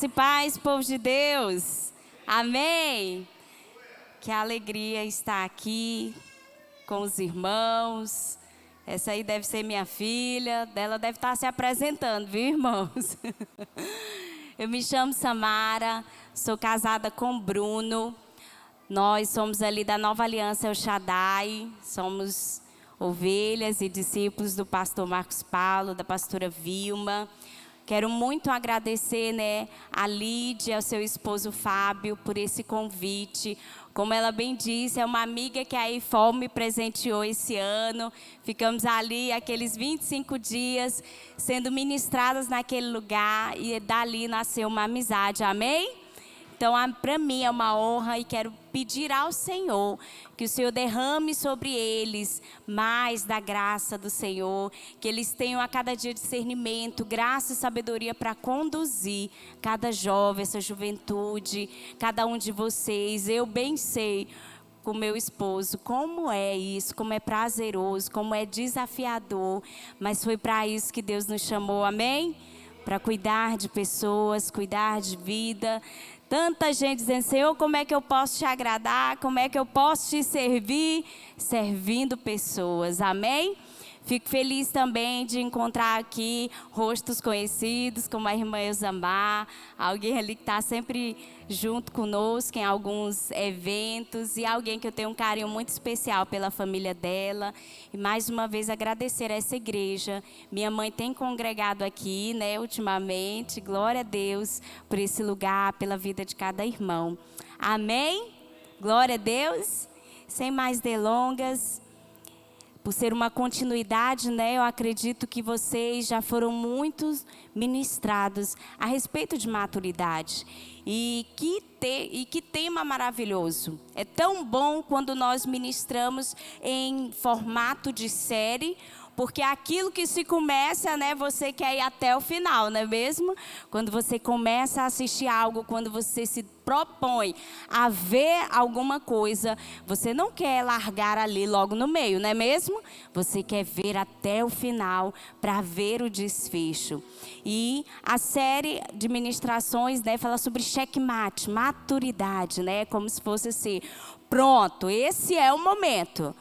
E paz, povo de Deus. Amém. Que alegria estar aqui com os irmãos. Essa aí deve ser minha filha. Dela deve estar se apresentando, viu, irmãos? Eu me chamo Samara, sou casada com Bruno. Nós somos ali da Nova Aliança El Shaddai. Somos ovelhas e discípulos do pastor Marcos Paulo, da pastora Vilma. Quero muito agradecer, a Lídia, ao seu esposo Fábio, por esse convite. Como ela bem disse, é uma amiga que a IFOL me presenteou esse ano. Ficamos ali aqueles 25 dias sendo ministradas naquele lugar e dali nasceu uma amizade, amém? Então, para mim é uma honra e quero pedir ao Senhor que o Senhor derrame sobre eles mais da graça do Senhor, que eles tenham a cada dia discernimento, graça e sabedoria para conduzir cada jovem, essa juventude, cada um de vocês. Eu bem sei com meu esposo como é isso, como é prazeroso, como é desafiador, mas foi para isso que Deus nos chamou, amém? Para cuidar de pessoas, cuidar de vida. Tanta gente dizendo, Senhor, como é que eu posso te agradar? Como é que eu posso te servir? Servindo pessoas, amém? Fico feliz também de encontrar aqui rostos conhecidos, como a irmã Elzamar, alguém ali que está sempre junto conosco em alguns eventos, e alguém que eu tenho um carinho muito especial pela família dela. E mais uma vez agradecer a essa igreja. Minha mãe tem congregado aqui, ultimamente. Glória a Deus por esse lugar, pela vida de cada irmão. Amém? Glória a Deus. Sem mais delongas, por ser uma continuidade, eu acredito que vocês já foram muito ministrados a respeito de maturidade. E que tema maravilhoso. É tão bom quando nós ministramos em formato de série, porque aquilo que se começa, você quer ir até o final, não é mesmo? Quando você começa a assistir algo, quando você se propõe a ver alguma coisa, você não quer largar ali logo no meio, não é mesmo? Você quer ver até o final para ver o desfecho. E a série de ministrações, fala sobre checkmate, maturidade, como se fosse assim, pronto, esse é o momento.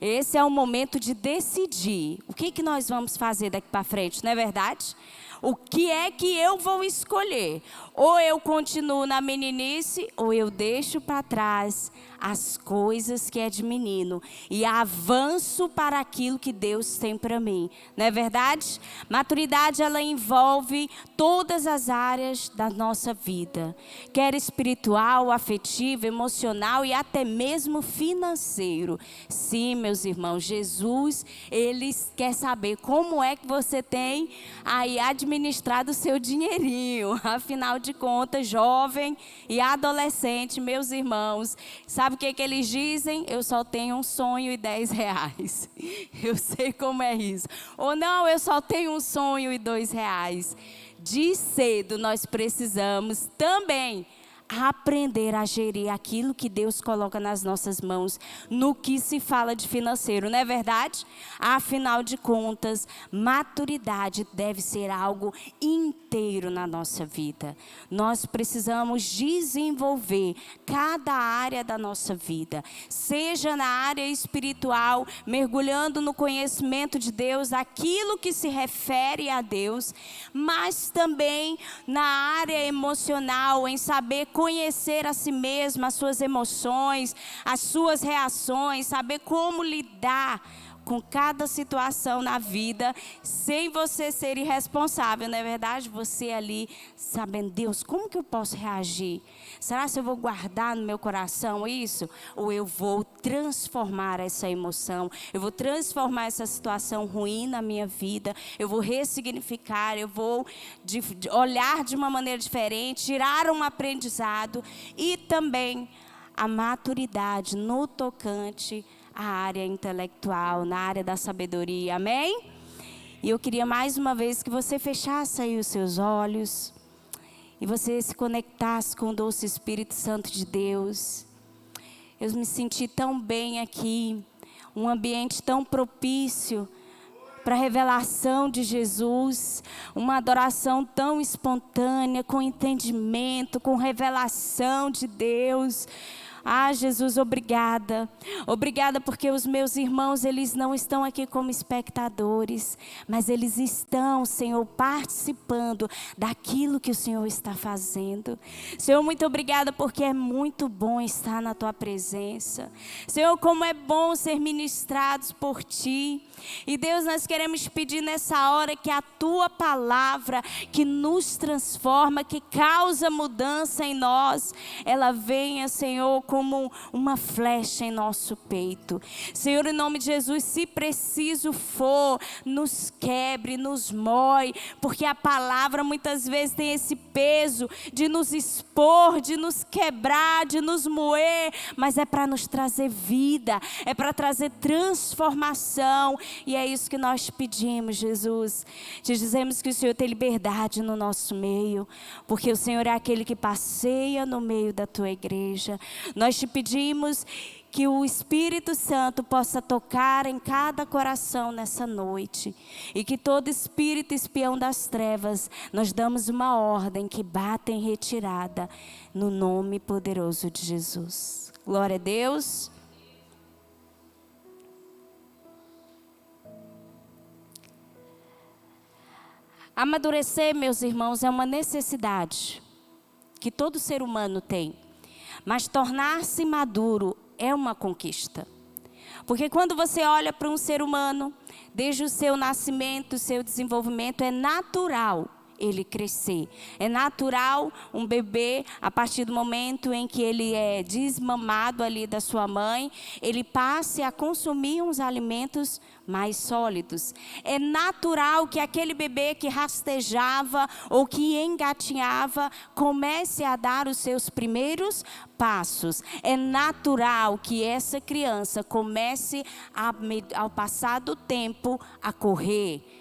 Esse é o momento de decidir o que nós vamos fazer daqui para frente, não é verdade? O que é que eu vou escolher? Ou eu continuo na meninice, ou eu deixo para trás as coisas que é de menino e avanço para aquilo que Deus tem para mim. Não é verdade? Maturidade, ela envolve todas as áreas da nossa vida. Quer espiritual, afetivo, emocional e até mesmo financeiro. Sim, meus irmãos, Jesus, Ele quer saber como é que você tem aí administrado o seu dinheirinho. Afinal de contas, jovem e adolescente, meus irmãos, sabe o que eles dizem? Eu só tenho um sonho e 10 reais. Eu sei como é isso. Ou não, eu só tenho um sonho e 2 reais. De cedo nós precisamos também aprender a gerir aquilo que Deus coloca nas nossas mãos, no que se fala de financeiro, não é verdade? Afinal de contas, maturidade deve ser algo inteiro na nossa vida. Nós precisamos desenvolver cada área da nossa vida, seja na área espiritual, mergulhando no conhecimento de Deus, aquilo que se refere a Deus, mas também na área emocional, em saber conhecer a si mesmo, as suas emoções, as suas reações, saber como lidar com cada situação na vida, sem você ser irresponsável, não é verdade? Você ali, sabendo, Deus, como que eu posso reagir? Será que eu vou guardar no meu coração isso? Ou eu vou transformar essa emoção? Eu vou transformar essa situação ruim na minha vida? Eu vou ressignificar? Eu vou olhar de uma maneira diferente, tirar um aprendizado? E também a maturidade no tocante a área intelectual, na área da sabedoria, amém? E eu queria mais uma vez que você fechasse aí os seus olhos e você se conectasse com o doce Espírito Santo de Deus. Eu me senti tão bem aqui, um ambiente tão propício para a revelação de Jesus, uma adoração tão espontânea, com entendimento, com revelação de Deus. Ah, Jesus, obrigada. Obrigada porque os meus irmãos, eles não estão aqui como espectadores, mas eles estão, Senhor, participando daquilo que o Senhor está fazendo. Senhor, muito obrigada porque é muito bom estar na Tua presença. Senhor, como é bom ser ministrados por Ti. E Deus, nós queremos pedir nessa hora que a Tua palavra, que nos transforma, que causa mudança em nós, ela venha, Senhor, como uma flecha em nosso peito. Senhor, em nome de Jesus, se preciso for, nos quebre, nos moe, porque a palavra muitas vezes tem esse peso de nos expor, de nos quebrar, de nos moer, mas é para nos trazer vida, é para trazer transformação. E é isso que nós te pedimos, Jesus. Te dizemos que o Senhor tem liberdade no nosso meio, porque o Senhor é aquele que passeia no meio da tua igreja. Nós te pedimos que o Espírito Santo possa tocar em cada coração nessa noite. E que todo espírito espião das trevas, nós damos uma ordem que bata em retirada, no nome poderoso de Jesus. Glória a Deus. Amadurecer, meus irmãos, é uma necessidade que todo ser humano tem. Mas tornar-se maduro é uma conquista. Porque quando você olha para um ser humano, desde o seu nascimento, o seu desenvolvimento, é natural ele crescer. É natural um bebê, a partir do momento em que ele é desmamado ali da sua mãe, ele passe a consumir uns alimentos mais sólidos. É natural que aquele bebê que rastejava ou que engatinhava comece a dar os seus primeiros passos. É natural que essa criança comece, ao passar do tempo, a correr,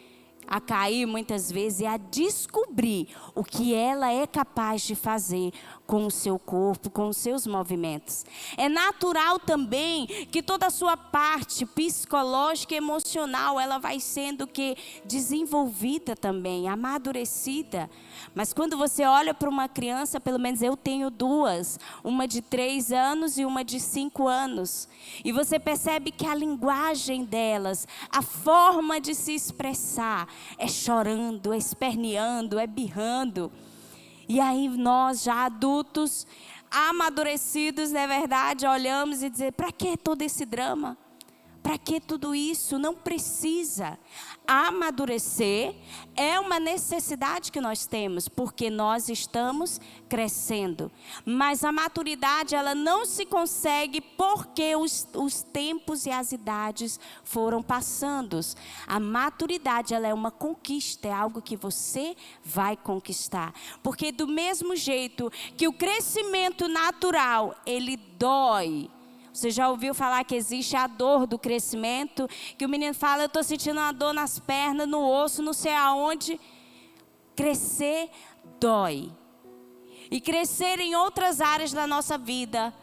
a cair muitas vezes e a descobrir o que ela é capaz de fazer com o seu corpo, com os seus movimentos. É natural também que toda a sua parte psicológica e emocional, ela vai sendo desenvolvida também, amadurecida. Mas quando você olha para uma criança, pelo menos eu tenho duas, uma de 3 anos e uma de 5 anos. E você percebe que a linguagem delas, a forma de se expressar, é chorando, é esperneando, é birrando. E aí nós já adultos, amadurecidos, na verdade, olhamos e dizemos, para que todo esse drama? Para que tudo isso? Não precisa. Amadurecer é uma necessidade que nós temos, porque nós estamos crescendo. Mas a maturidade, ela não se consegue porque os tempos e as idades foram passando. A maturidade, ela é uma conquista, é algo que você vai conquistar. Porque do mesmo jeito que o crescimento natural, ele dói. Você já ouviu falar que existe a dor do crescimento? Que o menino fala, eu estou sentindo uma dor nas pernas, no osso, não sei aonde. Crescer dói. E crescer em outras áreas da nossa vida,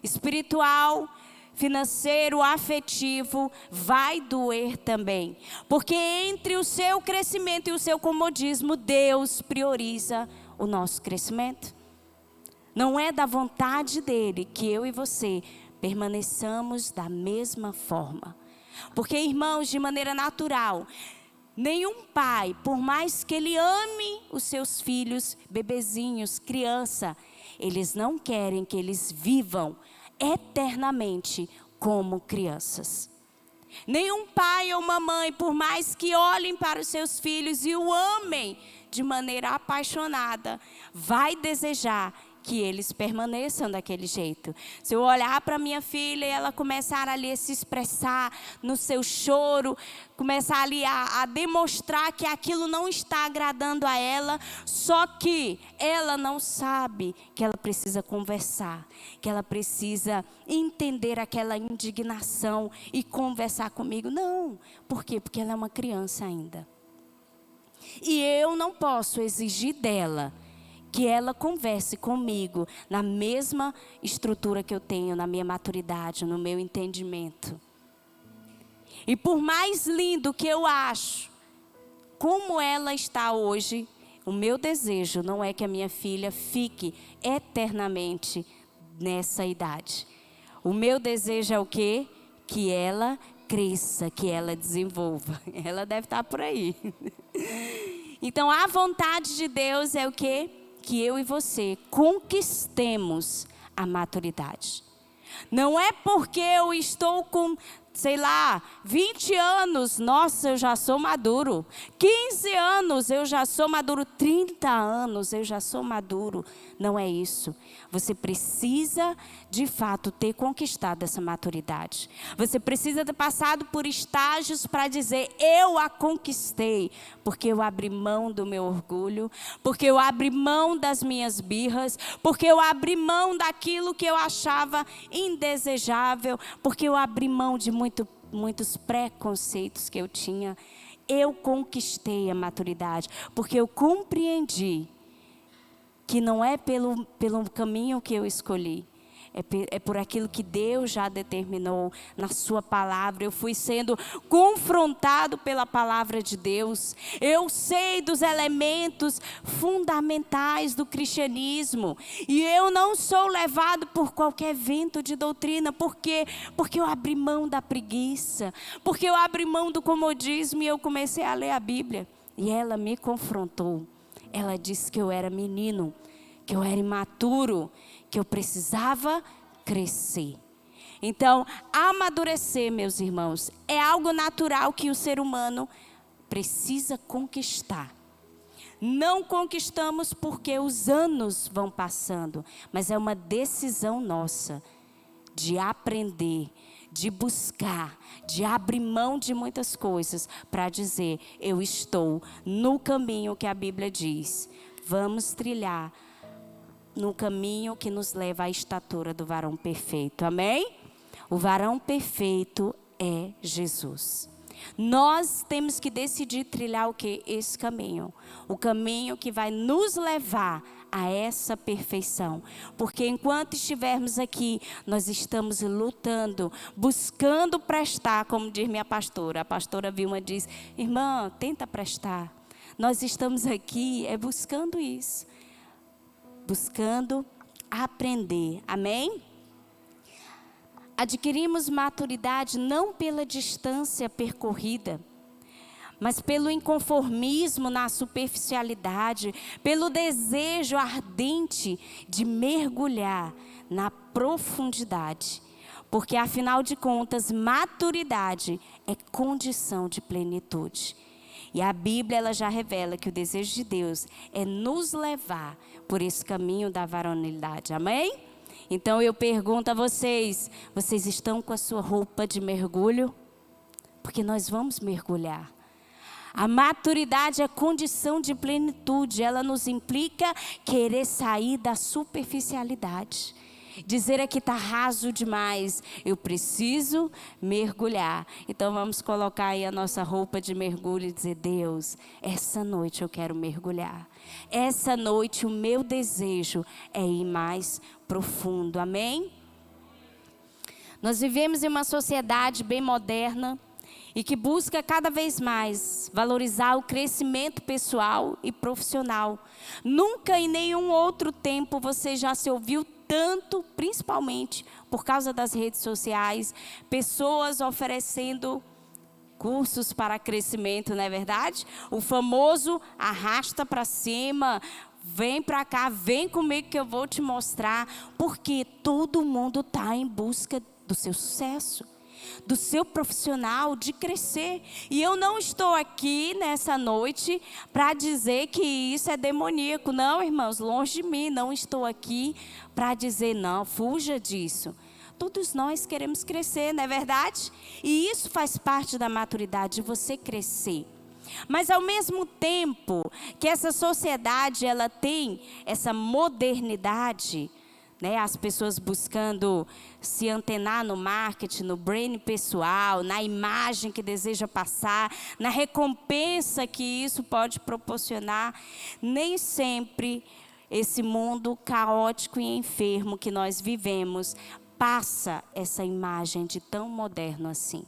espiritual, financeiro, afetivo, vai doer também. Porque entre o seu crescimento e o seu comodismo, Deus prioriza o nosso crescimento. Não é da vontade dele que eu e você permaneçamos da mesma forma. Porque, irmãos, de maneira natural, nenhum pai, por mais que ele ame os seus filhos, bebezinhos, criança, eles não querem que eles vivam eternamente como crianças. Nenhum pai ou uma mãe, por mais que olhem para os seus filhos e o amem de maneira apaixonada, vai desejar que eles permaneçam daquele jeito. Se eu olhar para minha filha e ela começar ali a se expressar no seu choro, começar ali a demonstrar que aquilo não está agradando a ela, só que ela não sabe que ela precisa conversar, que ela precisa entender aquela indignação e conversar comigo. Não, por quê? Porque ela é uma criança ainda. E eu não posso exigir dela que ela converse comigo na mesma estrutura que eu tenho, na minha maturidade, no meu entendimento. E por mais lindo que eu acho, como ela está hoje, o meu desejo não é que a minha filha fique eternamente nessa idade. O meu desejo é o quê? Que ela cresça, que ela desenvolva. Ela deve estar por aí. Então, a vontade de Deus é o quê? Que eu e você conquistemos a maturidade. Não é porque eu estou com, sei lá, 20 anos, nossa, eu já sou maduro. 15 anos, eu já sou maduro. 30 anos, eu já sou maduro. Não é isso. Você precisa, de fato, ter conquistado essa maturidade. Você precisa ter passado por estágios para dizer, eu a conquistei. Porque eu abri mão do meu orgulho. Porque eu abri mão das minhas birras. Porque eu abri mão daquilo que eu achava indesejável. Porque eu abri mão de muitos preconceitos que eu tinha. Eu conquistei a maturidade. Porque eu compreendi que não é pelo caminho que eu escolhi, é por aquilo que Deus já determinou na sua palavra. Eu fui sendo confrontado pela palavra de Deus. Eu sei dos elementos fundamentais do cristianismo. E eu não sou levado por qualquer vento de doutrina. Por quê? Porque eu abri mão da preguiça. Porque eu abri mão do comodismo e eu comecei a ler a Bíblia. E ela me confrontou. Ela disse que eu era menino, que eu era imaturo, que eu precisava crescer. Então, amadurecer, meus irmãos, é algo natural que o ser humano precisa conquistar. Não conquistamos porque os anos vão passando, mas é uma decisão nossa de aprender, de buscar, de abrir mão de muitas coisas para dizer, eu estou no caminho que a Bíblia diz. Vamos trilhar no caminho que nos leva à estatura do varão perfeito. Amém? O varão perfeito é Jesus. Nós temos que decidir trilhar o quê? Esse caminho. O caminho que vai nos levar a essa perfeição. Porque enquanto estivermos aqui, nós estamos lutando, buscando prestar, como diz minha pastora. A pastora Vilma diz, irmã, tenta prestar. Nós estamos aqui buscando isso. Buscando aprender. Amém? Adquirimos maturidade não pela distância percorrida, mas pelo inconformismo na superficialidade, pelo desejo ardente de mergulhar na profundidade. Porque, afinal de contas, maturidade é condição de plenitude. E a Bíblia ela já revela que o desejo de Deus é nos levar por esse caminho da varonilidade. Amém? Então eu pergunto a vocês, vocês estão com a sua roupa de mergulho? Porque nós vamos mergulhar. A maturidade é condição de plenitude, ela nos implica querer sair da superficialidade. Dizer que está raso demais, eu preciso mergulhar. Então vamos colocar aí a nossa roupa de mergulho e dizer, Deus, essa noite eu quero mergulhar. Essa noite o meu desejo é ir mais profundo, amém? Nós vivemos em uma sociedade bem moderna e que busca cada vez mais valorizar o crescimento pessoal e profissional. Nunca em nenhum outro tempo você já se ouviu tanto, principalmente por causa das redes sociais, pessoas oferecendo cursos para crescimento, não é verdade? O famoso arrasta para cima, vem para cá, vem comigo que eu vou te mostrar. Porque todo mundo está em busca do seu sucesso, do seu profissional, de crescer. E eu não estou aqui nessa noite para dizer que isso é demoníaco. Não, irmãos, longe de mim. Não estou aqui para dizer, não, fuja disso. Todos nós queremos crescer, não é verdade? E isso faz parte da maturidade, de você crescer. Mas ao mesmo tempo que essa sociedade ela tem essa modernidade, né, as pessoas buscando se antenar no marketing, no branding pessoal, na imagem que deseja passar, na recompensa que isso pode proporcionar, nem sempre esse mundo caótico e enfermo que nós vivemos passa essa imagem de tão moderno assim.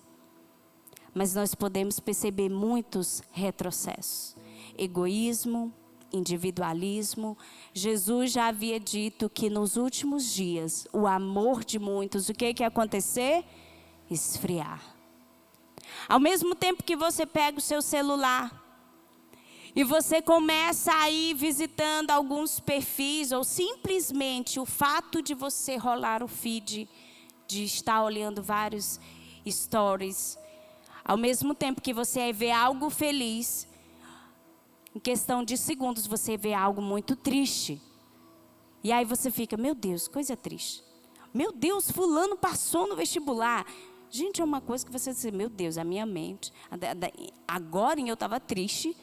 mas nós podemos perceber muitos retrocessos. Egoísmo, individualismo. Jesus já havia dito que nos últimos dias, o amor de muitos, o que ia acontecer? Esfriar. Ao mesmo tempo que você pega o seu celular e você começa a ir visitando alguns perfis, ou simplesmente o fato de você rolar o feed, de estar olhando vários stories, ao mesmo tempo que você vê algo feliz, em questão de segundos você vê algo muito triste. E aí você fica, meu Deus, coisa triste. Meu Deus, fulano passou no vestibular. Gente, é uma coisa que você diz, meu Deus, a minha mente. Agora eu estava triste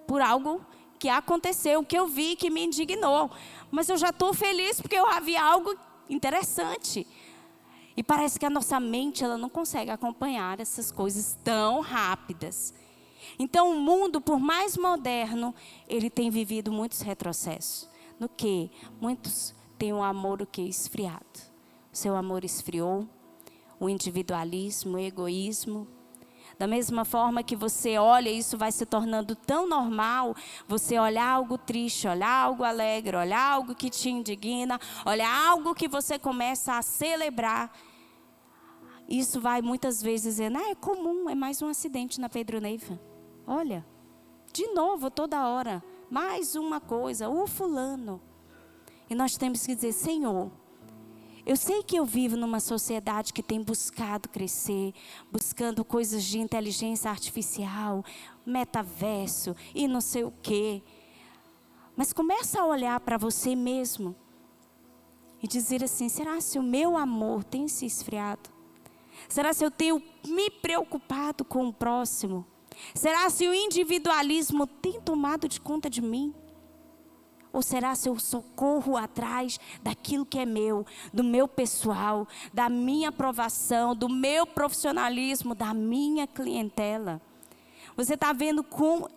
por algo que aconteceu, que eu vi, que me indignou. Mas eu já estou feliz porque eu havia algo interessante. E parece que a nossa mente ela não consegue acompanhar essas coisas tão rápidas. Então o mundo, por mais moderno, ele tem vivido muitos retrocessos. No que? Muitos têm um amor esfriado. O seu amor esfriou. O individualismo, o egoísmo. Da mesma forma que você olha, isso vai se tornando tão normal, você olhar algo triste, olhar algo alegre, olhar algo que te indigna, olhar algo que você começa a celebrar. Isso vai muitas vezes dizendo, é comum, é mais um acidente na Pedro Neiva. Olha, de novo, toda hora, mais uma coisa, o fulano. E nós temos que dizer, Senhor, eu sei que eu vivo numa sociedade que tem buscado crescer, buscando coisas de inteligência artificial, metaverso e não sei o quê. Mas começa a olhar para você mesmo e dizer assim, será se o meu amor tem se esfriado? Será se eu tenho me preocupado com o próximo? Será se o individualismo tem tomado de conta de mim? Ou será se eu socorro atrás daquilo que é meu, do meu pessoal, da minha aprovação, do meu profissionalismo, da minha clientela? Você está vendo com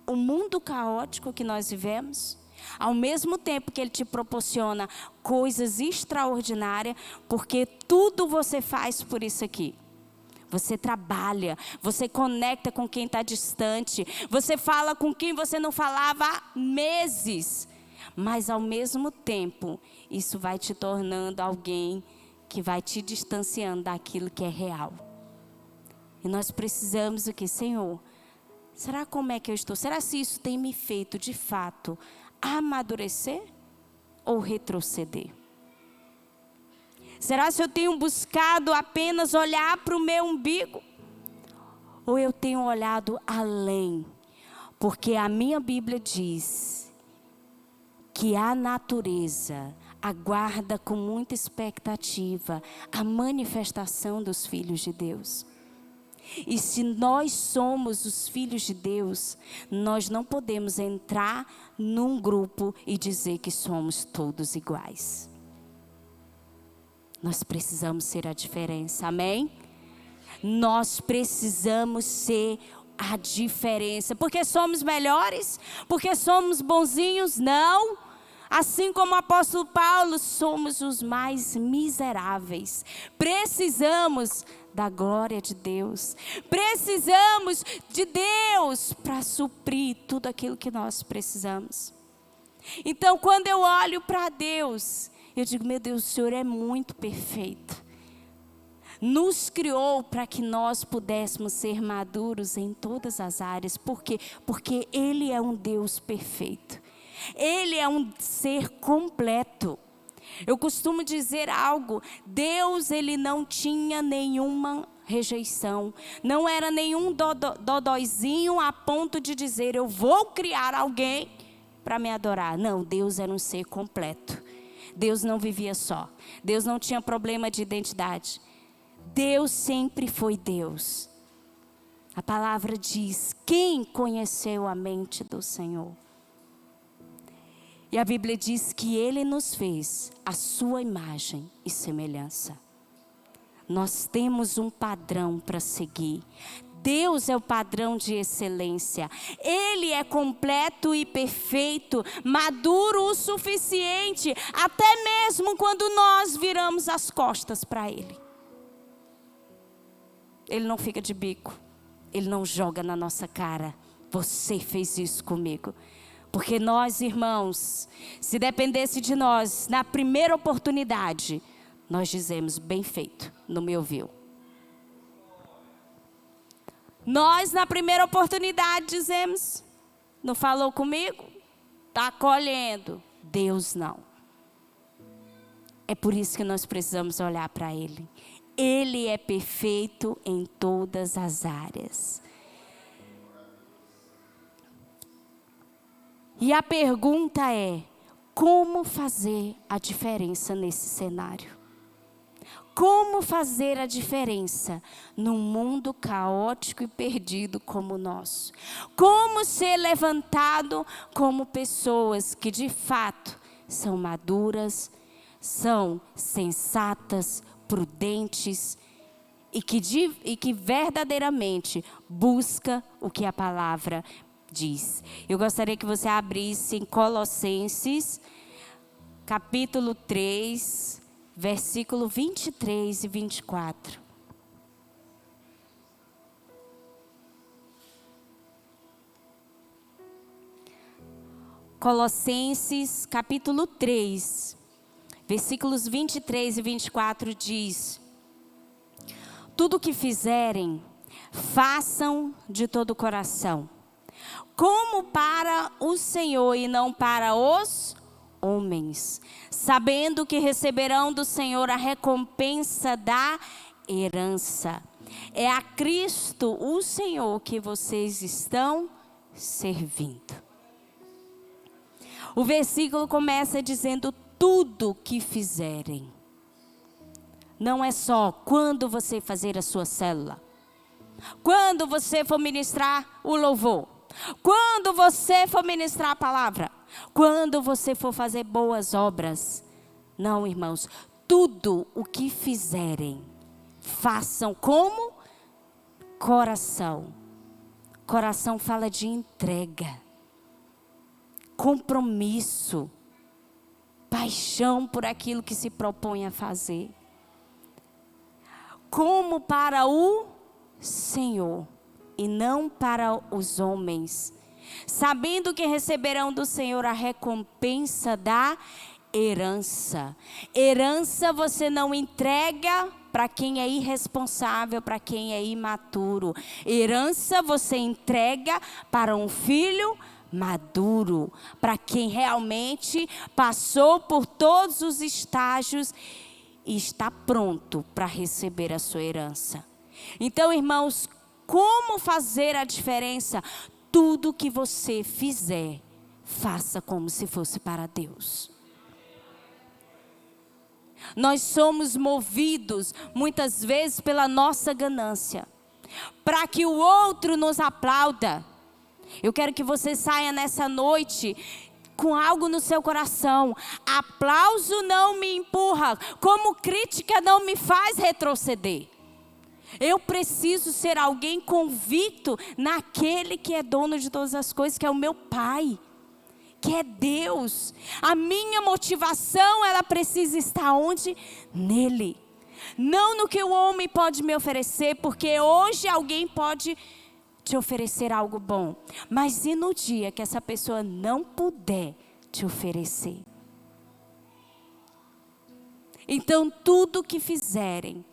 o mundo caótico que nós vivemos? Ao mesmo tempo que ele te proporciona coisas extraordinárias, porque tudo você faz por isso aqui. Você trabalha, você conecta com quem está distante, você fala com quem você não falava há meses. Mas ao mesmo tempo, isso vai te tornando alguém que vai te distanciando daquilo que é real. E nós precisamos o quê? Senhor, será como é que eu estou? Será se isso tem me feito de fato amadurecer ou retroceder? Será se eu tenho buscado apenas olhar para o meu umbigo? Ou eu tenho olhado além? Porque a minha Bíblia diz que a natureza aguarda com muita expectativa a manifestação dos filhos de Deus. E se nós somos os filhos de Deus, nós não podemos entrar num grupo e dizer que somos todos iguais. Nós precisamos ser a diferença, amém? Nós precisamos ser a diferença. Porque somos melhores? Porque somos bonzinhos? Não. Assim como o apóstolo Paulo, somos os mais miseráveis. Precisamos da glória de Deus. Precisamos de Deus para suprir tudo aquilo que nós precisamos. Então, quando eu olho para Deus, eu digo, meu Deus, o Senhor é muito perfeito. Nos criou para que nós pudéssemos ser maduros em todas as áreas. Por quê? Porque Ele é um Deus perfeito. Ele é um ser completo. Eu costumo dizer algo, Deus ele não tinha nenhuma rejeição. Não era nenhum dodóizinho a ponto de dizer, eu vou criar alguém para me adorar. Não, Deus era um ser completo. Deus não vivia só. Deus não tinha problema de identidade. Deus sempre foi Deus. A palavra diz, quem conheceu a mente do Senhor? E a Bíblia diz que Ele nos fez a sua imagem e semelhança. Nós temos um padrão para seguir. Deus é o padrão de excelência. Ele é completo e perfeito, maduro o suficiente, até mesmo quando nós viramos as costas para Ele. Ele não fica de bico. Ele não joga na nossa cara. Você fez isso comigo. Porque nós, irmãos, se dependesse de nós, na primeira oportunidade, nós dizemos, bem feito, não me ouviu. Nós, na primeira oportunidade, dizemos, não falou comigo? Está acolhendo. Deus não. É por isso que nós precisamos olhar para Ele. Ele é perfeito em todas as áreas. E a pergunta é, como fazer a diferença nesse cenário? Como fazer a diferença num mundo caótico e perdido como o nosso? Como ser levantado como pessoas que de fato são maduras, são sensatas, prudentes e que verdadeiramente busca o que a palavra diz. Eu gostaria que você abrisse em Colossenses, capítulo 3, versículo 23 e 24. Colossenses, capítulo 3, versículos 23 e 24 diz: tudo o que fizerem, façam de todo o coração, como para o Senhor e não para os homens, sabendo que receberão do Senhor a recompensa da herança. É a Cristo, o Senhor, que vocês estão servindo. O versículo começa dizendo tudo que fizerem. Não é só quando você fazer a sua célula, quando você for ministrar o louvor, quando você for ministrar a palavra, quando você for fazer boas obras. Não, irmãos, tudo o que fizerem, façam como coração. Coração fala de entrega, compromisso, paixão por aquilo que se propõe a fazer. Como para o Senhor e não para os homens, sabendo que receberão do Senhor a recompensa da herança. Herança você não entrega para quem é irresponsável, para quem é imaturo. Herança você entrega para um filho maduro, para quem realmente passou por todos os estágios e está pronto para receber a sua herança. Então, irmãos, como fazer a diferença? Tudo que você fizer, faça como se fosse para Deus. Nós somos movidos muitas vezes pela nossa ganância, para que o outro nos aplauda. Eu quero que você saia nessa noite com algo no seu coração. Aplauso não me empurra, como crítica não me faz retroceder. Eu preciso ser alguém convicto naquele que é dono de todas as coisas, que é o meu Pai, que é Deus. A minha motivação, ela precisa estar onde? Nele. Não no que o homem pode me oferecer, porque hoje alguém pode te oferecer algo bom. Mas e no dia que essa pessoa não puder te oferecer? Então, tudo que fizerem,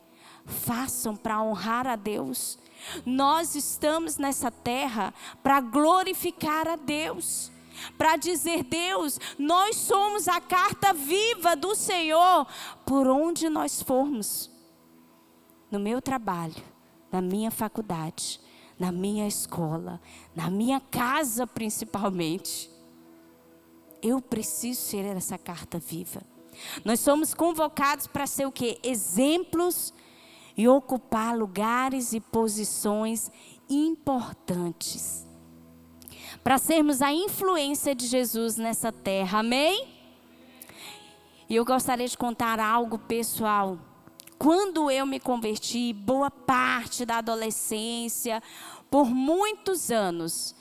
façam para honrar a Deus. Nós estamos nessa terra para glorificar a Deus, para dizer: Deus, nós somos a carta viva do Senhor por onde nós formos. No meu trabalho, na minha faculdade, na minha escola, na minha casa principalmente. Eu preciso ser essa carta viva. Nós somos convocados para ser o quê? Exemplos e ocupar lugares e posições importantes. Para sermos a influência de Jesus nessa terra, amém? E eu gostaria de contar algo pessoal. Quando eu me converti, boa parte da adolescência, por muitos anos,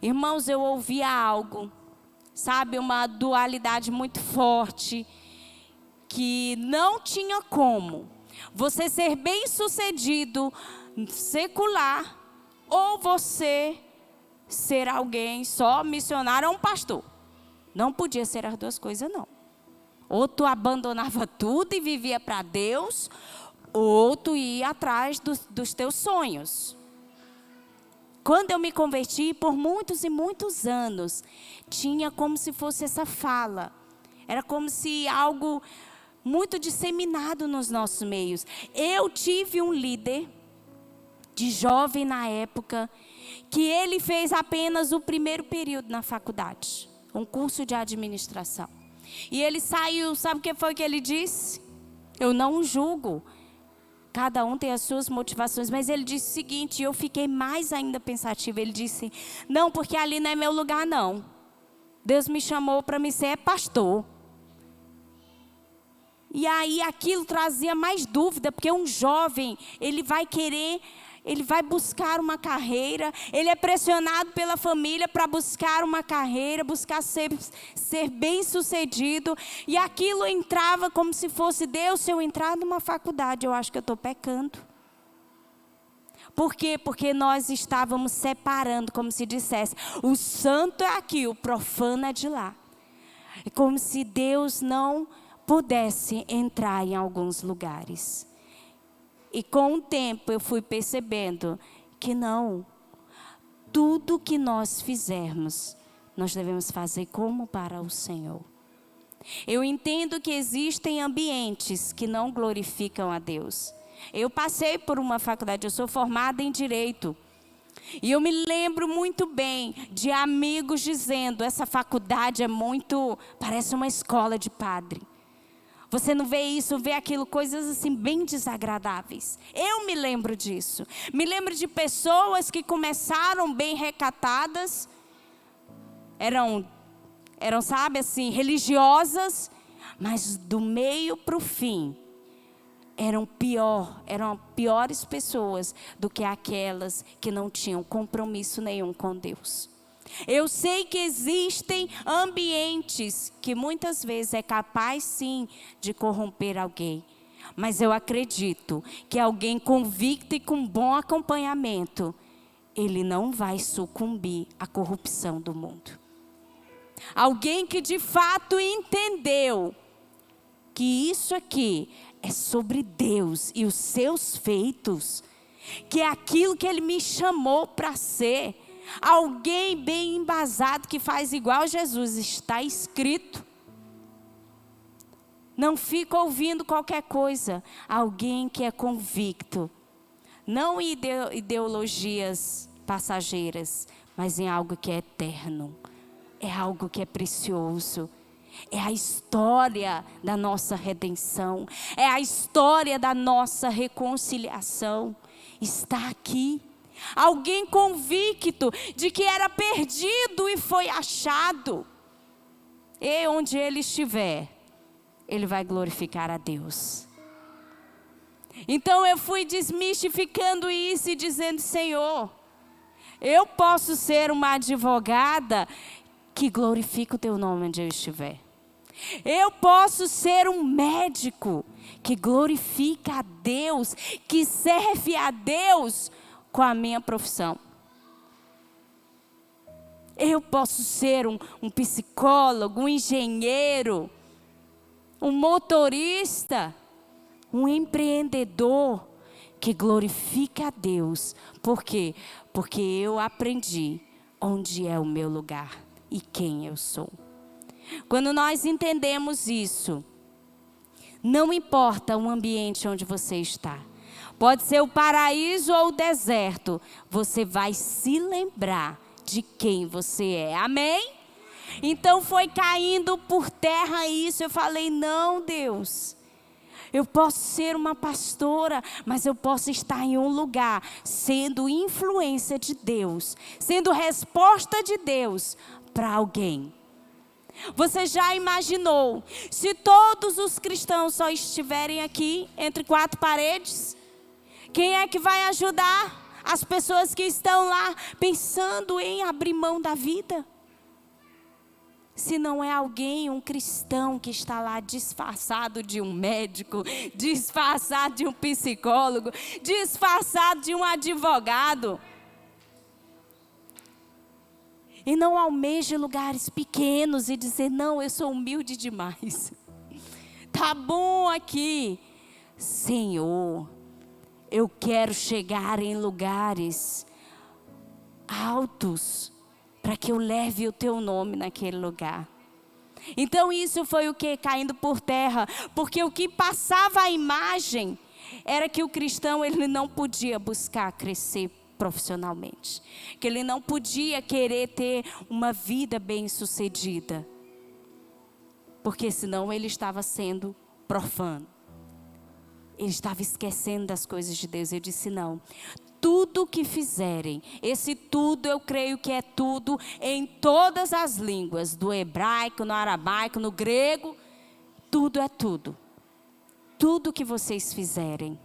irmãos, eu ouvia algo, sabe, uma dualidade muito forte, que não tinha como você ser bem-sucedido secular ou você ser alguém só missionário ou um pastor. Não podia ser as duas coisas, não. Ou tu abandonava tudo e vivia para Deus, ou tu ia atrás dos teus sonhos. Quando eu me converti, por muitos e muitos anos, tinha como se fosse essa fala. Era como se algo muito disseminado nos nossos meios. Eu tive um líder de jovem na época, que ele fez apenas o primeiro período na faculdade, um curso de administração. E ele saiu, sabe o que foi que ele disse? Eu não julgo, cada um tem as suas motivações, mas ele disse o seguinte, eu fiquei mais ainda pensativa, ele disse, não, porque ali não é meu lugar não. Deus me chamou para me ser pastor. E aí aquilo trazia mais dúvida, porque um jovem, ele vai buscar uma carreira, ele é pressionado pela família para buscar uma carreira, buscar ser bem-sucedido. E aquilo entrava como se fosse, Deus, se eu entrar numa faculdade, eu acho que eu estou pecando. Por quê? Porque nós estávamos separando, como se dissesse, o santo é aqui, o profano é de lá. É como se Deus não pudesse entrar em alguns lugares. E com o tempo eu fui percebendo que não, tudo que nós fizermos, nós devemos fazer como para o Senhor. Eu entendo que existem ambientes que não glorificam a Deus. Eu passei por uma faculdade, eu sou formada em Direito. E eu me lembro muito bem de amigos dizendo, essa faculdade parece uma escola de padre. Você não vê isso, vê aquilo, coisas assim bem desagradáveis. Eu me lembro disso. Me lembro de pessoas que começaram bem recatadas, eram, sabe assim, religiosas, mas do meio para o fim, eram piores pessoas do que aquelas que não tinham compromisso nenhum com Deus. Eu sei que existem ambientes que muitas vezes é capaz sim de corromper alguém. Mas eu acredito que alguém convicto e com bom acompanhamento, ele não vai sucumbir à corrupção do mundo. Alguém que de fato entendeu que isso aqui é sobre Deus e os seus feitos, que é aquilo que Ele me chamou para ser. Alguém bem embasado que faz igual Jesus, está escrito. Não fica ouvindo qualquer coisa. Alguém que é convicto, não em ideologias passageiras, mas em algo que é eterno. É algo que é precioso. É a história da nossa redenção. É a história da nossa reconciliação. Está aqui. Alguém convicto de que era perdido e foi achado. E onde ele estiver, ele vai glorificar a Deus. Então eu fui desmistificando isso e dizendo, Senhor, eu posso ser uma advogada que glorifica o teu nome onde eu estiver. Eu posso ser um médico que glorifica a Deus, que serve a Deus com a minha profissão. Eu posso ser um psicólogo, um engenheiro, um motorista, um empreendedor que glorifica a Deus. Por quê? Porque eu aprendi onde é o meu lugar e quem eu sou. Quando nós entendemos isso, não importa o ambiente onde você está. Pode ser o paraíso ou o deserto. Você vai se lembrar de quem você é. Amém? Então foi caindo por terra isso. Eu falei, não, Deus. Eu posso ser uma pastora, mas eu posso estar em um lugar sendo influência de Deus, sendo resposta de Deus para alguém. Você já imaginou se todos os cristãos só estiverem aqui entre quatro paredes? Quem é que vai ajudar as pessoas que estão lá pensando em abrir mão da vida? Se não é alguém, um cristão que está lá disfarçado de um médico, disfarçado de um psicólogo, disfarçado de um advogado. E não almeje lugares pequenos e dizer, não, eu sou humilde demais. Tá bom aqui. Senhor, eu quero chegar em lugares altos, para que eu leve o teu nome naquele lugar. Então isso foi o que? Caindo por terra. Porque o que passava a imagem era que o cristão ele não podia buscar crescer profissionalmente. Que ele não podia querer ter uma vida bem-sucedida. Porque senão ele estava sendo profano. Ele estava esquecendo das coisas de Deus. Eu disse não. Tudo que fizerem, esse tudo eu creio que é tudo em todas as línguas, do hebraico, no aramaico, no grego, tudo é tudo. Tudo que vocês fizerem.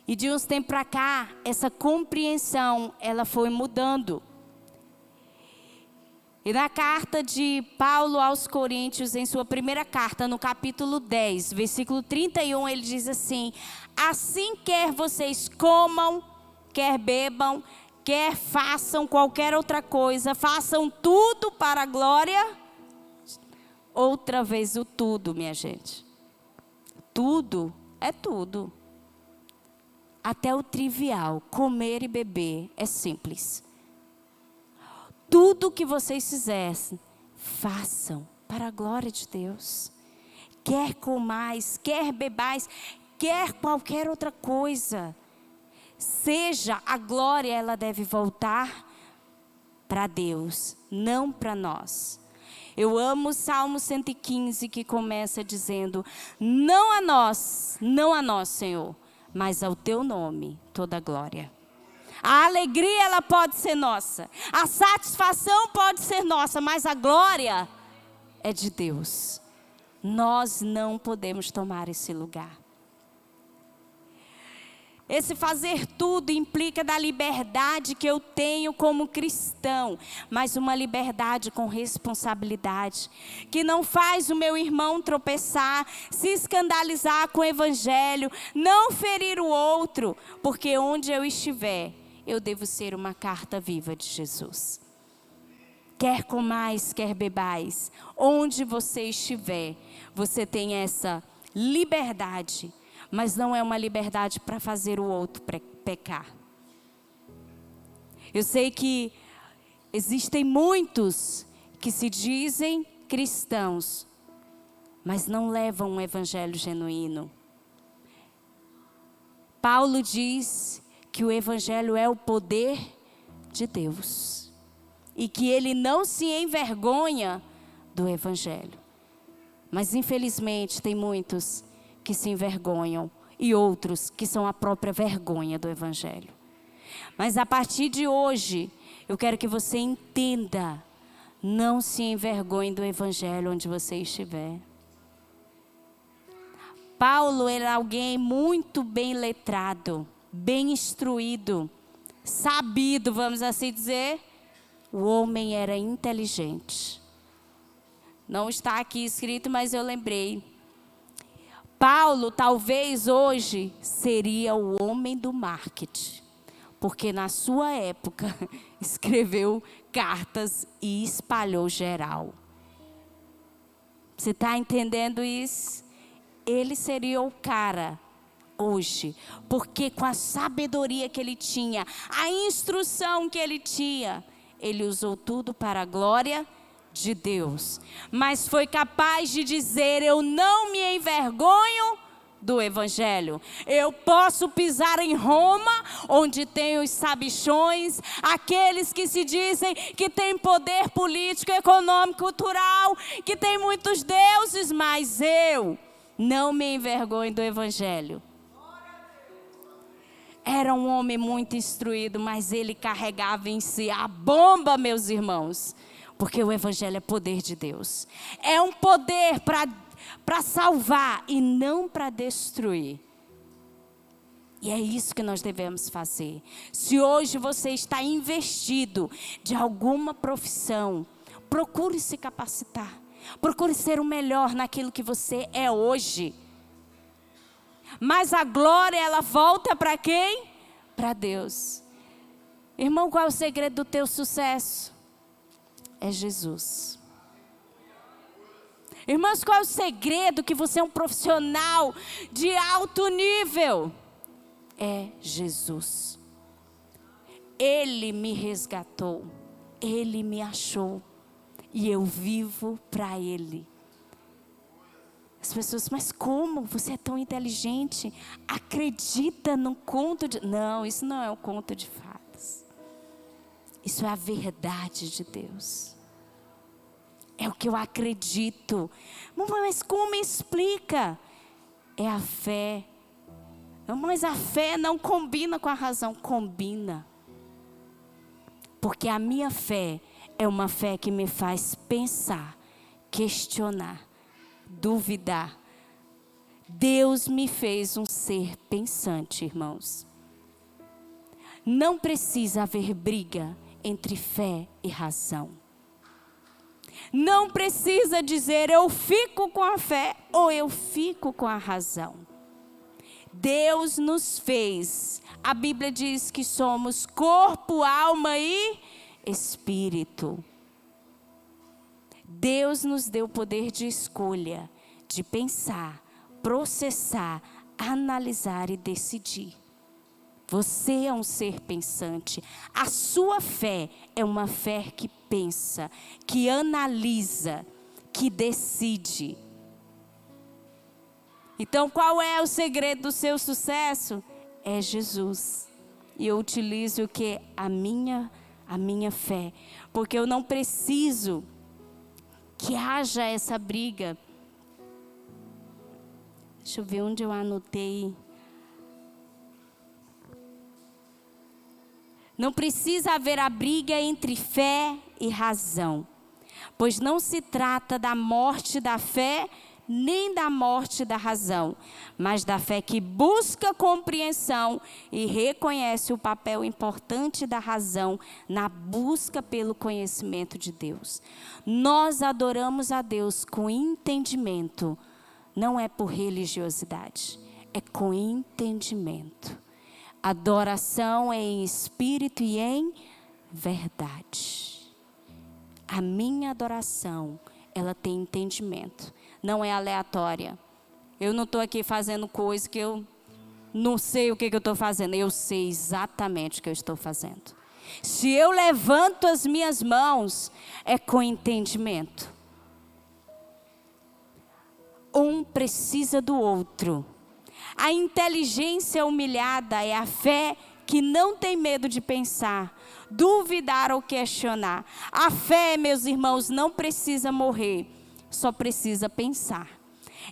E de uns tempos para cá, essa compreensão, ela foi mudando. E na carta de Paulo aos Coríntios, em sua primeira carta, no capítulo 10, versículo 31, ele diz assim: assim quer vocês comam, quer bebam, quer façam qualquer outra coisa, façam tudo para a glória. Outra vez o tudo, minha gente. Tudo é tudo. Até o trivial, comer e beber, é simples. Tudo que vocês fizessem, façam para a glória de Deus. Quer comais, quer bebais, quer qualquer outra coisa. Seja a glória, ela deve voltar para Deus, não para nós. Eu amo o Salmo 115 que começa dizendo: não a nós, Senhor, mas ao teu nome toda a glória. A alegria, ela pode ser nossa. A satisfação pode ser nossa, mas a glória é de Deus. Nós não podemos tomar esse lugar. Esse fazer tudo implica da liberdade que eu tenho como cristão, mas uma liberdade com responsabilidade, que não faz o meu irmão tropeçar, se escandalizar com o evangelho, não ferir o outro, porque onde eu estiver, eu devo ser uma carta viva de Jesus. Quer comais, quer bebais, onde você estiver, você tem essa liberdade, mas não é uma liberdade para fazer o outro pecar. Eu sei que existem muitos que se dizem cristãos, mas não levam um evangelho genuíno. Paulo diz que o evangelho é o poder de Deus. E que ele não se envergonha do evangelho. Mas infelizmente tem muitos que se envergonham. E outros que são a própria vergonha do evangelho. Mas a partir de hoje, eu quero que você entenda. Não se envergonhe do evangelho onde você estiver. Paulo era alguém muito bem letrado, bem instruído, sabido, vamos assim dizer. O homem era inteligente. Não está aqui escrito, mas eu lembrei. Paulo, talvez hoje, seria o homem do marketing. Porque na sua época, escreveu cartas e espalhou geral. Você está entendendo isso? Ele seria o cara hoje. Porque com a sabedoria que ele tinha, a instrução que ele tinha, ele usou tudo para a glória de Deus. Mas foi capaz de dizer: eu não me envergonho do evangelho. Eu posso pisar em Roma, onde tem os sabichões, aqueles que se dizem que têm poder político, econômico, cultural, que tem muitos deuses, mas eu não me envergonho do evangelho. Era um homem muito instruído, mas ele carregava em si a bomba, meus irmãos. Porque o evangelho é poder de Deus. É um poder para salvar e não para destruir. E é isso que nós devemos fazer. Se hoje você está investido de alguma profissão, procure se capacitar. Procure ser o melhor naquilo que você é hoje. Mas a glória, ela volta para quem? Para Deus. Irmão, qual é o segredo do teu sucesso? É Jesus. Irmãos, qual é o segredo que você é um profissional de alto nível? É Jesus. Ele me resgatou, Ele me achou e eu vivo para Ele. As pessoas, mas como? Você é tão inteligente, acredita num conto de... Não, isso não é um conto de fadas. Isso é a verdade de Deus. É o que eu acredito. Mas como explica? É a fé. Mas a fé não combina com a razão. Combina. Porque a minha fé é uma fé que me faz pensar, questionar, duvidar. Deus me fez um ser pensante, irmãos. Não precisa haver briga entre fé e razão. Não precisa dizer eu fico com a fé ou eu fico com a razão. Deus nos fez, a Bíblia diz que somos corpo, alma e espírito. Deus nos deu o poder de escolha, de pensar, processar, analisar e decidir. Você é um ser pensante. A sua fé é uma fé que pensa, que analisa, que decide. Então, qual é o segredo do seu sucesso? É Jesus. E eu utilizo o que? A minha fé. Porque eu não preciso que haja essa briga. Deixa eu ver onde eu anotei. Não precisa haver a briga entre fé e razão. Pois não se trata da morte da fé, nem da morte da razão, mas da fé que busca compreensão e reconhece o papel importante da razão na busca pelo conhecimento de Deus. Nós adoramos a Deus com entendimento, não é por religiosidade, é com entendimento. Adoração é em espírito e em verdade. A minha adoração, ela tem entendimento. Não é aleatória. Eu não estou aqui fazendo coisa que eu não sei o que eu estou fazendo. Eu sei exatamente o que eu estou fazendo. Se eu levanto as minhas mãos, é com entendimento. Um precisa do outro. A inteligência humilhada é a fé que não tem medo de pensar, duvidar ou questionar. A fé, meus irmãos, não precisa morrer. Só precisa pensar.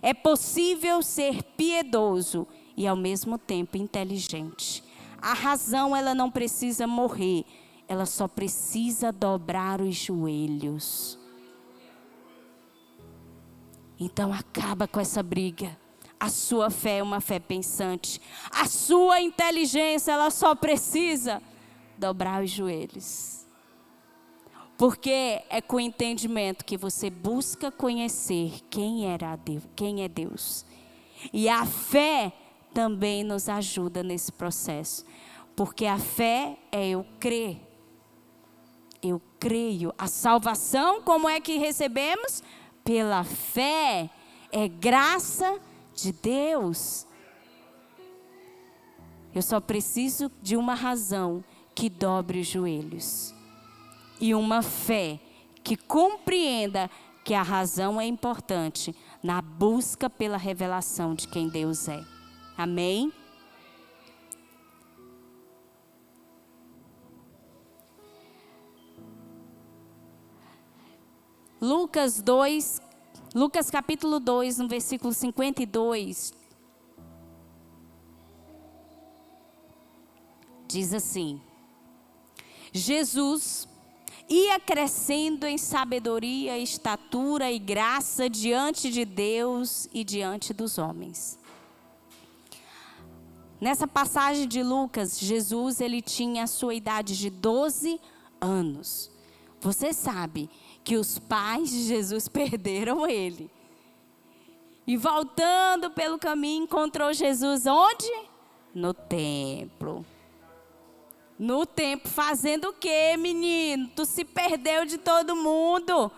É possível ser piedoso e ao mesmo tempo inteligente. A razão, ela não precisa morrer, ela só precisa dobrar os joelhos. Então acaba com essa briga. A sua fé é uma fé pensante. A sua inteligência, ela só precisa dobrar os joelhos. Porque é com entendimento que você busca conhecer quem é Deus. E a fé também nos ajuda nesse processo. Porque a fé é eu crer. Eu creio. A salvação, como é que recebemos? Pela fé. É graça de Deus. Eu só preciso de uma razão que dobre os joelhos. E uma fé que compreenda que a razão é importante na busca pela revelação de quem Deus é. Amém? Lucas capítulo 2, no versículo 52, diz assim: Jesus ia crescendo em sabedoria, estatura e graça diante de Deus e diante dos homens. Nessa passagem de Lucas, Jesus, ele tinha a sua idade de 12 anos. Você sabe que os pais de Jesus perderam ele. E voltando pelo caminho, encontrou Jesus onde? No templo. No tempo, fazendo o quê, menino? Tu se perdeu de todo mundo.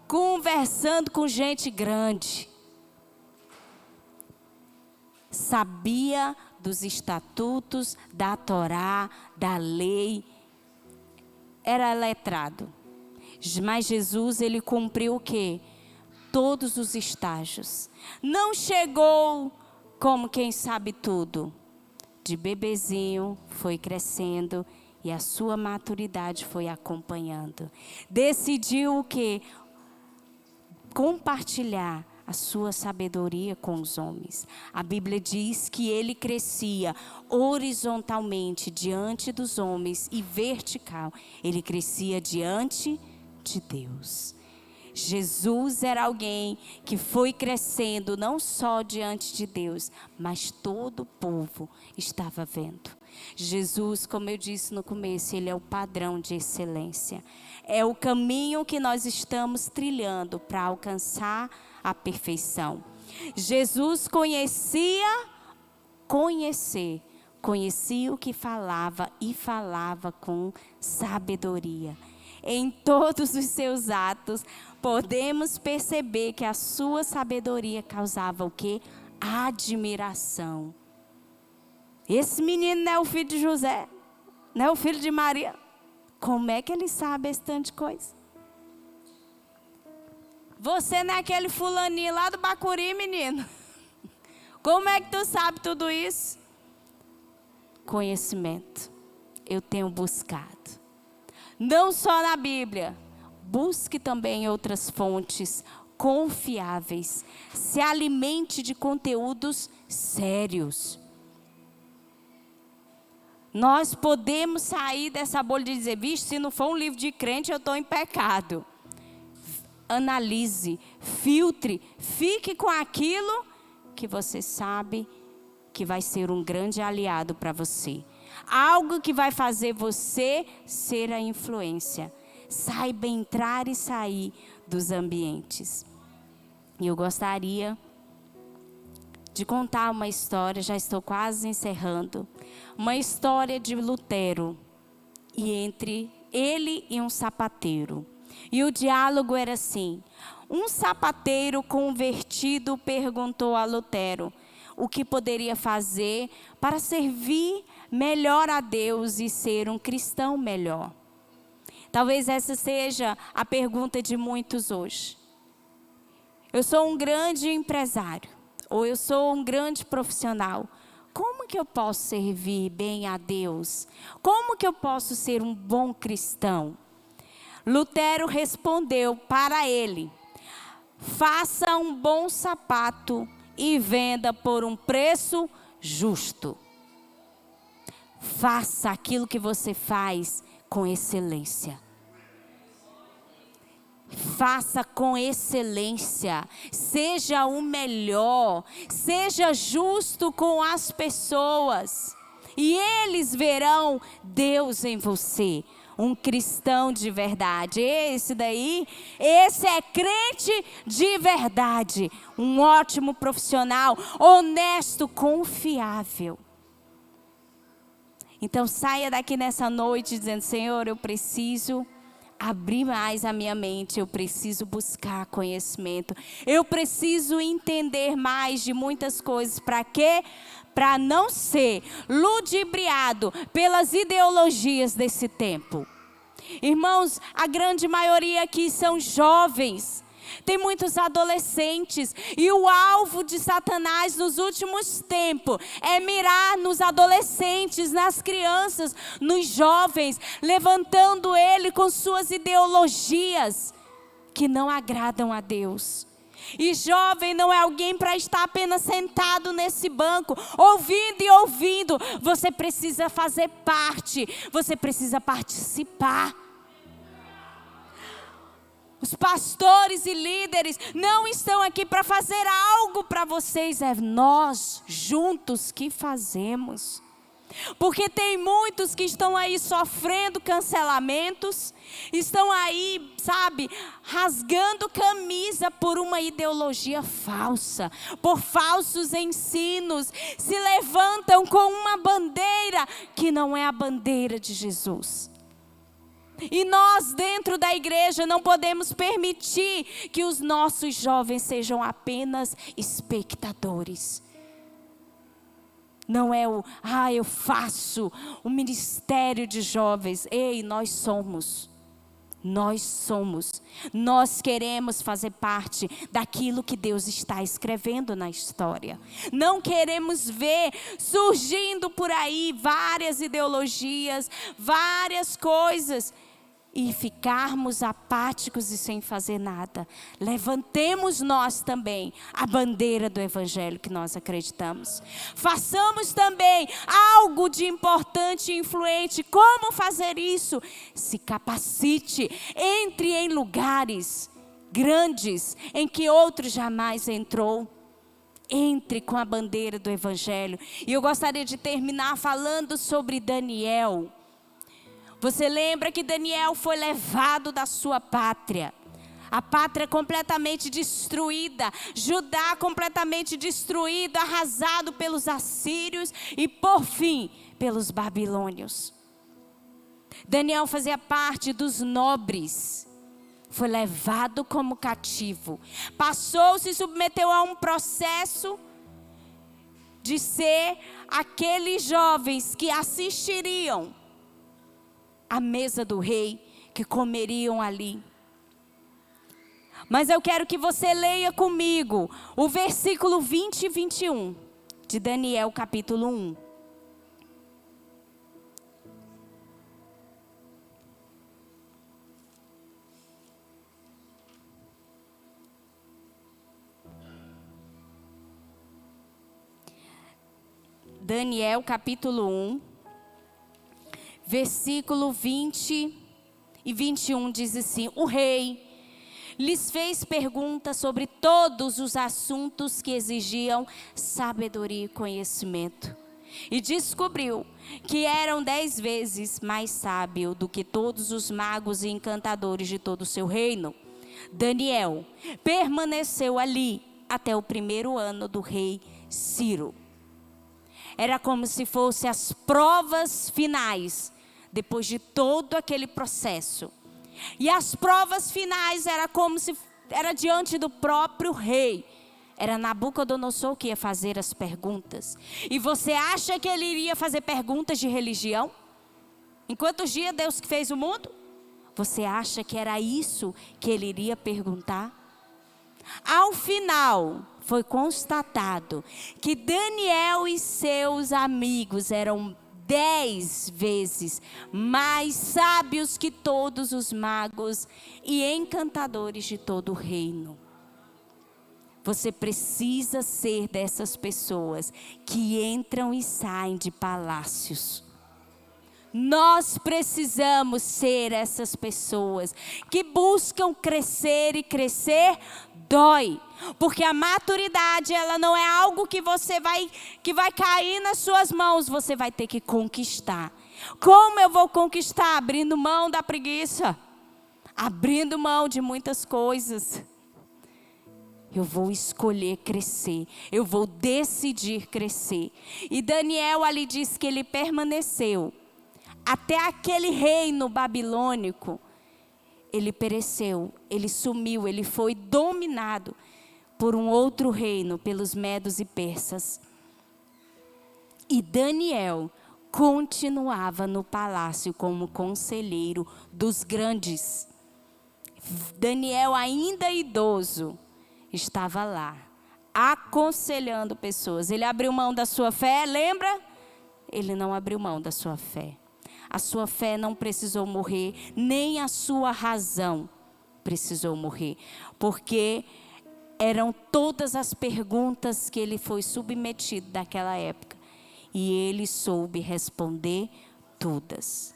Conversando com gente grande. Sabia dos estatutos, da Torá, da lei. Era letrado. Mas Jesus, ele cumpriu o quê? Todos os estágios. Não chegou como quem sabe tudo. De bebezinho, foi crescendo e a sua maturidade foi acompanhando. Decidiu o quê? Compartilhar a sua sabedoria com os homens. A Bíblia diz que ele crescia horizontalmente diante dos homens e vertical. Ele crescia diante de Deus. Jesus era alguém que foi crescendo não só diante de Deus, mas todo o povo estava vendo. Jesus, como eu disse no começo, ele é o padrão de excelência. É o caminho que nós estamos trilhando para alcançar a perfeição. Jesus conhecia o que falava e falava com sabedoria. Em todos os seus atos, podemos perceber que a sua sabedoria causava o quê? Admiração. Esse menino não é o filho de José, não é o filho de Maria. Como é que ele sabe esse tanto de coisa? Você não é aquele fulaninho lá do Bacuri, menino. Como é que tu sabe tudo isso? Conhecimento. Eu tenho buscado. Não só na Bíblia. Busque também outras fontes confiáveis. Se alimente de conteúdos sérios. Nós podemos sair dessa bolha de dizer, vixe, se não for um livro de crente, eu estou em pecado. Analise, filtre, fique com aquilo que você sabe que vai ser um grande aliado para você. Algo que vai fazer você ser a influência. Saiba entrar e sair dos ambientes. E eu gostaria de contar uma história, já estou quase encerrando. Uma história de Lutero e entre ele e um sapateiro. E o diálogo era assim: um sapateiro convertido perguntou a Lutero o que poderia fazer para servir melhor a Deus e ser um cristão melhor. Talvez essa seja a pergunta de muitos hoje. Eu sou um grande empresário, ou eu sou um grande profissional. Como que eu posso servir bem a Deus? Como que eu posso ser um bom cristão? Lutero respondeu para ele: faça um bom sapato e venda por um preço justo. Faça aquilo que você faz com excelência. Faça com excelência. Seja o melhor. Seja justo com as pessoas. E eles verão Deus em você. Um cristão de verdade. Esse é crente de verdade. Um ótimo profissional, honesto, confiável. Então saia daqui nessa noite dizendo: Senhor, eu preciso abrir mais a minha mente, eu preciso buscar conhecimento, eu preciso entender mais de muitas coisas. Para quê? Para não ser ludibriado pelas ideologias desse tempo. Irmãos, a grande maioria aqui são jovens. Tem muitos adolescentes. E o alvo de Satanás nos últimos tempos é mirar nos adolescentes, nas crianças, nos jovens, levantando ele com suas ideologias que não agradam a Deus. E jovem não é alguém para estar apenas sentado nesse banco, ouvindo e ouvindo. Você precisa fazer parte, você precisa participar. Os pastores e líderes não estão aqui para fazer algo para vocês, é nós juntos que fazemos. Porque tem muitos que estão aí sofrendo cancelamentos, estão aí, sabe, rasgando camisa por uma ideologia falsa, por falsos ensinos, se levantam com uma bandeira que não é a bandeira de Jesus. E nós dentro da igreja não podemos permitir que os nossos jovens sejam apenas espectadores. Não é eu faço o ministério de jovens. Ei, nós somos. Nós queremos fazer parte daquilo que Deus está escrevendo na história. Não queremos ver surgindo por aí várias ideologias, várias coisas, e ficarmos apáticos e sem fazer nada. Levantemos nós também a bandeira do evangelho que nós acreditamos. Façamos também algo de importante e influente. Como fazer isso? Se capacite, entre em lugares grandes em que outro jamais entrou. Entre com a bandeira do evangelho. E eu gostaria de terminar falando sobre Daniel. Você lembra que Daniel foi levado da sua pátria. A pátria completamente destruída. Judá completamente destruído, arrasado pelos assírios e por fim pelos babilônios. Daniel fazia parte dos nobres. Foi levado como cativo. Se submeteu a um processo de ser aqueles jovens que assistiriam a mesa do rei, que comeriam ali. Mas eu quero que você leia comigo o versículo 20 e 21 de Daniel capítulo 1. Daniel capítulo 1. Versículo 20 e 21 diz assim: o rei lhes fez perguntas sobre todos os assuntos que exigiam sabedoria e conhecimento. E descobriu que eram 10 vezes mais sábio do que todos os magos e encantadores de todo o seu reino. Daniel permaneceu ali até o 1º ano do rei Ciro. Era como se fossem as provas finais, depois de todo aquele processo. E as provas finais era como se era diante do próprio rei. Era Nabucodonosor que ia fazer as perguntas. E você acha que ele iria fazer perguntas de religião? Em quantos dias Deus que fez o mundo? Você acha que era isso que ele iria perguntar? Ao final, foi constatado que Daniel e seus amigos eram 10 vezes mais sábios que todos os magos e encantadores de todo o reino. Você precisa ser dessas pessoas que entram e saem de palácios. Nós precisamos ser essas pessoas que buscam crescer, e crescer dói. Porque a maturidade, ela não é algo que vai cair nas suas mãos, você vai ter que conquistar. Como eu vou conquistar? Abrindo mão da preguiça, abrindo mão de muitas coisas. Eu vou escolher crescer, eu vou decidir crescer. E Daniel ali diz que ele permaneceu até aquele reino babilônico. Ele pereceu, ele sumiu, ele foi dominado por um outro reino, pelos medos e persas. E Daniel continuava no palácio como conselheiro dos grandes. Daniel, ainda idoso, estava lá, aconselhando pessoas. Ele abriu mão da sua fé, lembra? Ele não abriu mão da sua fé. A sua fé não precisou morrer, nem a sua razão precisou morrer. Porque eram todas as perguntas que ele foi submetido naquela época. E ele soube responder todas.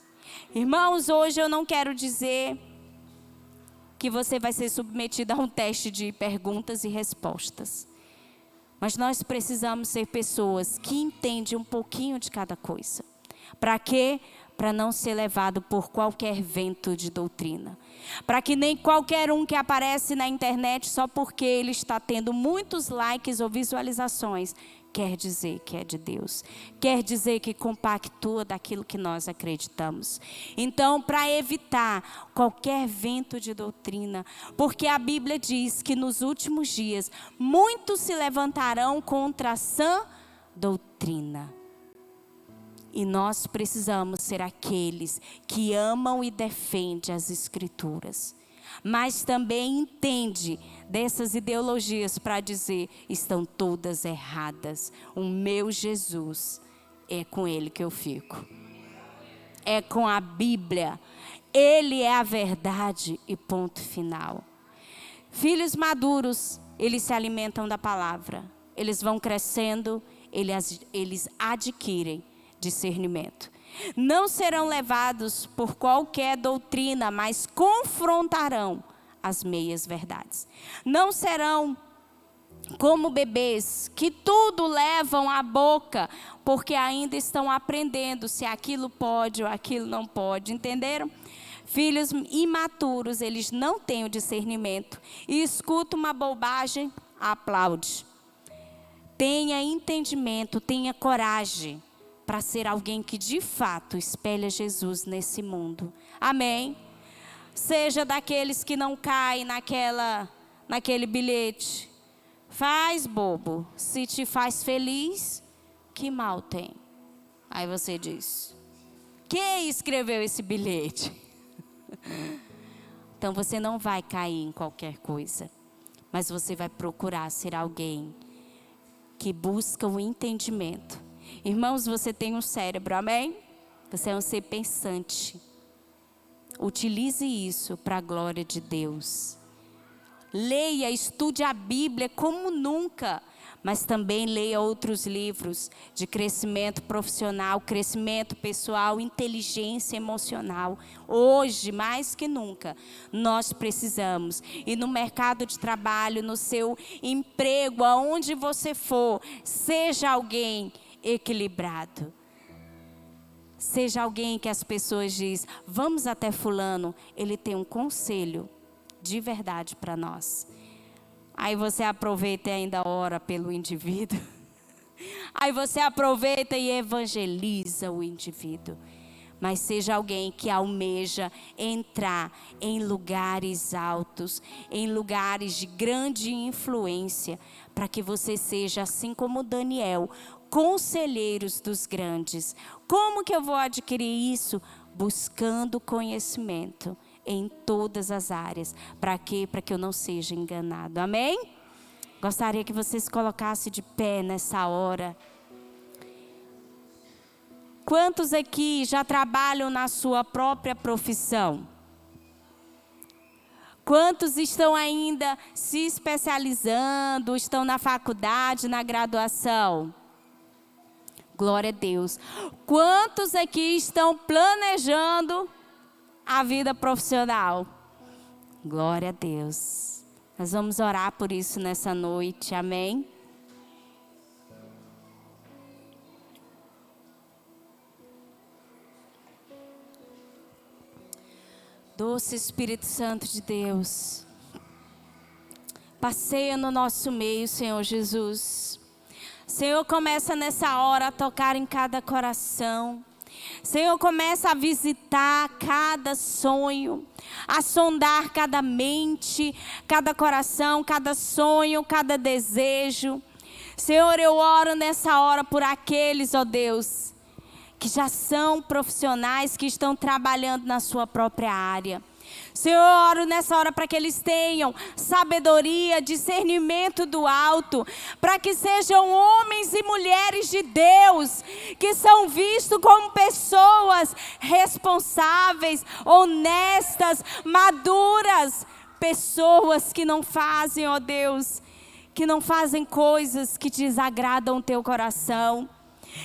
Irmãos, hoje eu não quero dizer que você vai ser submetido a um teste de perguntas e respostas. Mas nós precisamos ser pessoas que entendem um pouquinho de cada coisa. Para quê? Para não ser levado por qualquer vento de doutrina. Para que nem qualquer um que aparece na internet só porque ele está tendo muitos likes ou visualizações, quer dizer que é de Deus. Quer dizer que compactua daquilo que nós acreditamos. Então, para evitar qualquer vento de doutrina, porque a Bíblia diz que nos últimos dias, muitos se levantarão contra a sã doutrina. E nós precisamos ser aqueles que amam e defendem as Escrituras. Mas também entende dessas ideologias para dizer, estão todas erradas. O meu Jesus, é com ele que eu fico. É com a Bíblia. Ele é a verdade e ponto final. Filhos maduros, eles se alimentam da palavra. Eles vão crescendo, eles adquirem discernimento. Não serão levados por qualquer doutrina, mas confrontarão as meias verdades. Não serão como bebês que tudo levam à boca, porque ainda estão aprendendo se aquilo pode ou aquilo não pode. Entenderam? Filhos imaturos, eles não têm o discernimento e escutam uma bobagem, aplaude. Tenha entendimento, tenha coragem para ser alguém que de fato espelha Jesus nesse mundo. Amém? Seja daqueles que não caem naquele bilhete. Faz, bobo. Se te faz feliz, que mal tem? Aí você diz, quem escreveu esse bilhete? Então você não vai cair em qualquer coisa. Mas você vai procurar ser alguém que busca o entendimento. Irmãos, você tem um cérebro, amém? Você é um ser pensante. Utilize isso para a glória de Deus. Leia, estude a Bíblia como nunca. Mas também leia outros livros de crescimento profissional, crescimento pessoal, inteligência emocional. Hoje, mais que nunca, nós precisamos. E no mercado de trabalho, no seu emprego, aonde você for, seja alguém equilibrado. Seja alguém que as pessoas dizem, vamos até fulano, ele tem um conselho de verdade para nós. Aí você aproveita e ainda ora pelo indivíduo. Aí você aproveita e evangeliza o indivíduo. Mas seja alguém que almeja entrar em lugares altos, em lugares de grande influência, para que você seja, assim como Daniel, conselheiros dos grandes. Como que eu vou adquirir isso? Buscando conhecimento em todas as áreas. Para quê? Para que eu não seja enganado. Amém? Gostaria que você se colocasse de pé nessa hora. Quantos aqui já trabalham na sua própria profissão? Quantos estão ainda se especializando, estão na faculdade, na graduação? Glória a Deus. Quantos aqui estão planejando a vida profissional? Glória a Deus. Nós vamos orar por isso nessa noite, amém? Doce Espírito Santo de Deus, passeia no nosso meio, Senhor Jesus. Senhor, começa nessa hora a tocar em cada coração. Senhor, começa a visitar cada sonho, a sondar cada mente, cada coração, cada sonho, cada desejo. Senhor, eu oro nessa hora por aqueles, ó Deus, que já são profissionais, que estão trabalhando na sua própria área. Senhor, eu oro nessa hora para que eles tenham sabedoria, discernimento do alto, para que sejam homens e mulheres de Deus, que são vistos como pessoas responsáveis, honestas, maduras, pessoas que não fazem, ó Deus, que não fazem coisas que desagradam o teu coração.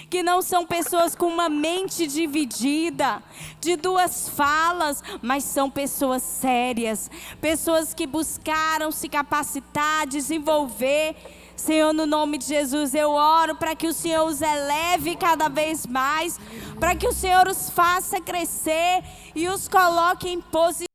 Que não são pessoas com uma mente dividida, de duas falas, mas são pessoas sérias, pessoas que buscaram se capacitar, desenvolver Senhor, no nome de Jesus, eu oro para que o Senhor os eleve cada vez mais, para que o Senhor os faça crescer e os coloque em posição